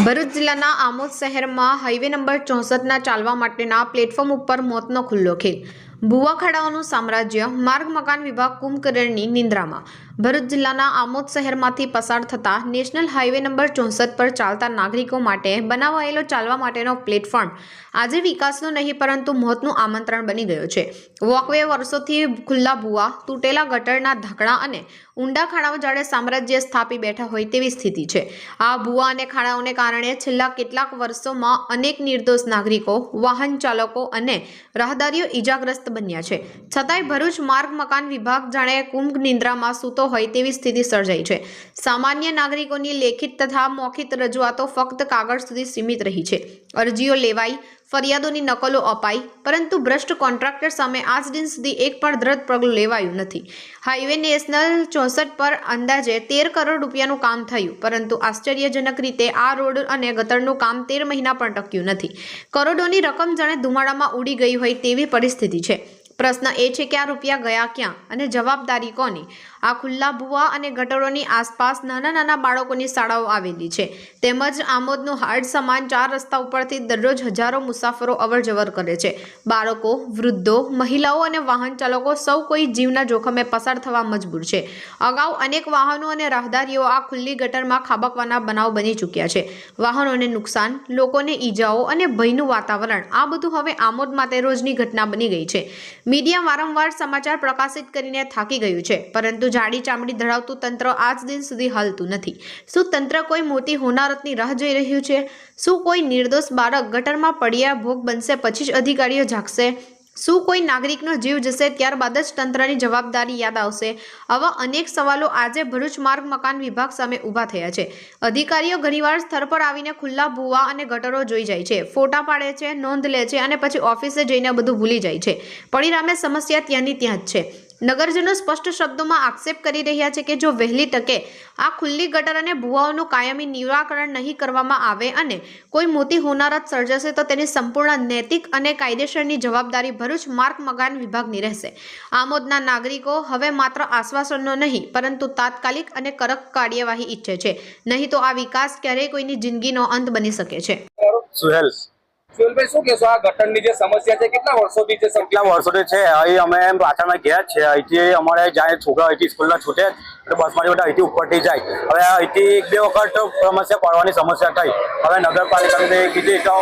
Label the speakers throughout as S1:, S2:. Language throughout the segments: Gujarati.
S1: ભરૂચ જિલ્લાના આમોદ શહેરમાં હાઈવે નંબર 64ના ચાલવા માટેના પ્લેટફોર્મ ઉપર મોતનો ખુલ્લો ખેલ. ભૂવા ખાડાઓનું સામ્રાજ્ય. માર્ગ મકાન વિભાગ કુંભકર્ણની નિંદ્રામાં. ભરૂચ જિલ્લાના આમોદ શહેરમાંથી પસાર થતા નેશનલ હાઈવે નંબર 64 પર ચાલતા નાગરિકો માટે બનાવાયેલો ચાલવા માટેનો પ્લેટફોર્મ આજે વિકાસનું નહીં પરંતુ મોતનું આમંત્રણ બની ગયો છે. વોકવે વર્ષોથી ખુલ્લા ભૂવા, તૂટેલા ગટરના ઢાંકણા અને ઊંડા ખાડાઓ જાણે સામ્રાજ્ય સ્થાપી બેઠા હોય તેવી સ્થિતિ છે. આ ભૂવા અને ખાડાઓને કારણે છેલ્લા કેટલાક વર્ષોમાં અનેક નિર્દોષ નાગરિકો, વાહન ચાલકો અને રાહદારીઓ ઈજાગ્રસ્ત બન્યા છે. છતાંય ભરૂચ માર્ગ મકાન વિભાગ જાણે કુંભ નિંદ્રામાં સૂતો હોય તેવી સ્થિતિ સર્જાઈ છે. સામાન્ય નાગરિકોની લેખિત તથા મૌખિક રજૂઆતો ફક્ત કાગળ સુધી સીમિત રહી છે. અરજીઓ લેવાઈ, ફરિયાદોની નકલો અપાઈ, પરંતુ ભ્રષ્ટ કોન્ટ્રાક્ટર સામે આજ દિન સુધી એક પણ દ્રઢ પગલું લેવાયું નથી. હાઈવે નેશનલ 64 પર અંદાજે 13 કરોડ રૂપિયાનું કામ થયું, પરંતુ આશ્ચર્યજનક રીતે આ રોડ અને ગટરનું કામ 13 મહિના પણ ટક્યું નથી. કરોડોની રકમ જાણે ધુમાડામાં ઉડી ગઈ હોય તેવી પરિસ્થિતિ છે. પ્રશ્ન એ છે કે આ રૂપિયા ગયા ક્યાં અને જવાબદારી કોની? આ ખુલ્લા ભૂવા અને ગટરોની આસપાસ નાના નાના બાળકોની શાળાઓ આવેલી છે. તેમજ આમોદનું હાડ સમાન 4 રસ્તા ઉપરથી દરરોજ હજારો મુસાફરો અવરજવર કરે છે. બાળકો, વૃદ્ધો, મહિલાઓ અને વાહન ચાલકો સૌ કોઈ જીવના જોખમે પસાર થવા મજબૂર છે. અગાઉ અનેક વાહનો અને રાહદારીઓ આ ખુલ્લી ગટરમાં ખાબકવાના બનાવ બની ચૂક્યા છે. વાહનોને નુકસાન, લોકોને ઈજાઓ અને ભયનું વાતાવરણ, આ બધું હવે આમોદ માટે રોજની ઘટના બની ગઈ છે. મીડિયા વારંવાર સમાચાર પ્રકાશિત કરીને થાકી ગયું છે, પરંતુ જાડી ચામડી ધરાવતું તંત્ર આજ દિન સુધી હાલતું નથી. શું તંત્ર કોઈ મોટી હોનારતની રાહ જોઈ રહ્યું છે? શું કોઈ નિર્દોષ બાળક ગટરમાં પડ્યા ભોગ બનશે પછી જ અધિકારીઓ જાગશે? શું કોઈ નાગરિકનો જીવ જશે ત્યારબાદ જ તંત્રની જવાબદારી યાદ આવશે? આવા અનેક સવાલો આજે ભરૂચ માર્ગ મકાન વિભાગ સામે ઊભા થયા છે. અધિકારીઓ ઘણીવાર સ્થળ પર આવીને ખુલ્લા ભૂવા અને ગટરો જોઈ જાય છે, ફોટા પાડે છે, નોંધ લે છે અને પછી ઓફિસે જઈને બધું ભૂલી જાય છે. પરિણામે સમસ્યા ત્યાંની ત્યાં જ છે. નગરજનો સ્પષ્ટ શબ્દોમાં આક્ષેપ કરી રહ્યા છે કે જો વહેલી તકે આ ખુલ્લી ગટર અને ભૂવાઓનું કાયમી નિરાકરણ નહીં કરવામાં આવે અને કોઈ મોટી હોનારત સર્જાશે તો તેની સંપૂર્ણ નૈતિક અને કાયદેસરની જવાબદારી ભરૂચ માર્ગ મકાન વિભાગની રહેશે. આમોદના નાગરિકો હવે માત્ર આશ્વાસનનો નહીં પરંતુ તાત્કાલિક અને કડક કાર્યવાહી ઈચ્છે છે. નહીં તો આ વિકાસ ક્યારેય કોઈની જિંદગીનો અંત બની શકે છે.
S2: સુહેલભાઈ, શું કહેશો? આ ગટરની જે સમસ્યા છે કેટલા વર્ષોથી છે?
S3: કેટલા વર્ષોથી છે. અહીં અમે પાછળમાં ગયા છે. અહીંથી અમારે જાય છોકરા અહીંથી સ્કૂલના છૂટે એટલે બસમાંથી બધા અહીંથી ઉપરથી જાય. હવે અહીંથી 1-2 વખત સમસ્યા પડવાની સમસ્યા થઈ. હવે નગરપાલિકાને કીધી તો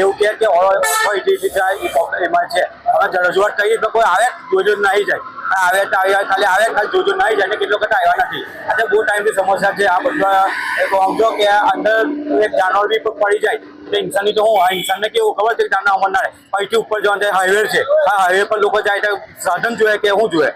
S3: એવું કહે કે અહીંથી જાય એમાં છે. હવે રજૂઆત કરી તો કોઈ આવે જોજો નહીં જાય, આવે તો ખાલી જોજો નહીં જાય ને કેટલો વખત આવ્યા નથી. આજે બહુ ટાઈમથી સમસ્યા છે. આ બધા સમજો કે અંદર એક જાનવર બી પડી જાય ઇન્સાનની તો હું ઇન્સાનને કેવું ખબર છે કે તમને અમર ના રહે. અહીંથી ઉપર જવાનું હાઈવે છે, આ હાઈવે પર લોકો જાય તો સાધન જોઈએ કે શું જોઈએ?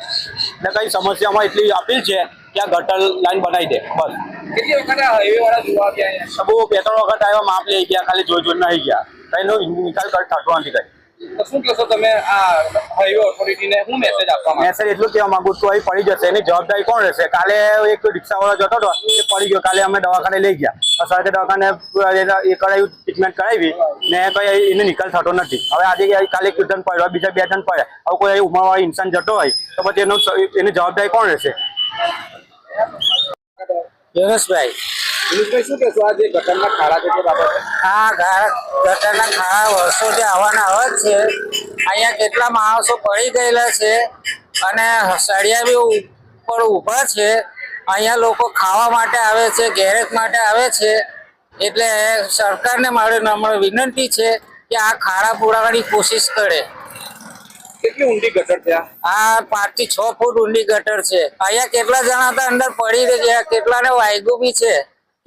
S3: એટલે કઈ સમસ્યામાં એટલી અપીલ છે કે આ ગટર લાઈન બનાવી દે બસ.
S2: કેટલી વખત આ હાઈવે વાળા જોવા ગયા?
S3: બહુ 2-3 વખત આવ્યા, માપ લઈ ગયા, ખાલી જોઈ નહીં ગયા. કઈનો નિકાલ થતો નથી કઈ.
S2: તો શું કહેશો તમે આ હાઈવે ઓથોરિટીને? હું મેસેજ આપવા
S3: મેસેજ એટલું કહેવા માંગુ છું, અહીં પડી જશે એની જવાબદારી કોણ રહેશે? કાલે એક રિક્ષાવાળો જતો હતો એ પડી ગયો, કાલે અમે દવાખાને લઈ ગયા, સરકારી દવાખાને એ કરાવ્યું, ટ્રીટમેન્ટ કરાવી ને કઈ એને નિકાલ થતો નથી. હવે આજે કાલે એક જણ પડ્યો, બીજા 2 જણ પડ્યા. હવે કોઈ ઉંમરવાળો ઇન્સાન જતો હોય તો પછી એની જવાબદારી કોણ રહેશે?
S2: દિનેશભાઈ, શું કહેશો? આ જે ગટરના ખાડા છે તે બાબતે?
S4: આ ગટરના ખાડા વર્ષોથી આવવાના આવે જ છે. અહીંયા કેટલા માણસો પડી ગયેલા છે અને સળિયા બી ઉપર ઊભા છે. અહીંયા લોકો ખાવા માટે આવે છે, ગેરેજ માટે આવે છે. એટલે સરકારને મારી નમ્ર વિનંતી છે કે આ ખાડા પુરાવાની કોશિશ કરે.
S2: કેટલી ઊંડી ગટર છે?
S4: આ 5 થી 6 ફૂટ ઊંડી ગટર છે. અહીંયા કેટલા જણા હતા અંદર પડી ગયા, કેટલાને વાગ્યું બી છે,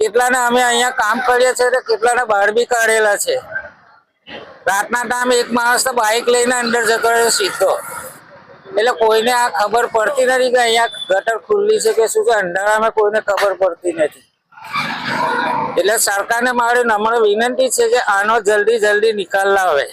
S4: કેટલાને અમે અહીંયા કામ કરીએ છીએ તો કેટલાને બહાર બી કાઢેલા છે. રાતના ટાઈમે એક માણસ તો બાઇક લઈને અંદર જતો રહ્યો સીધો. એટલે કોઈને આ ખબર પડતી નથી કે અહીંયા ગટર ખુલ્લી છે કે શું છે. અંધારામાં કોઈને ખબર પડતી નથી. એટલે સરકારને મારી નમ્ર વિનંતી છે કે આનો જલ્દી નિકાલ લાવે.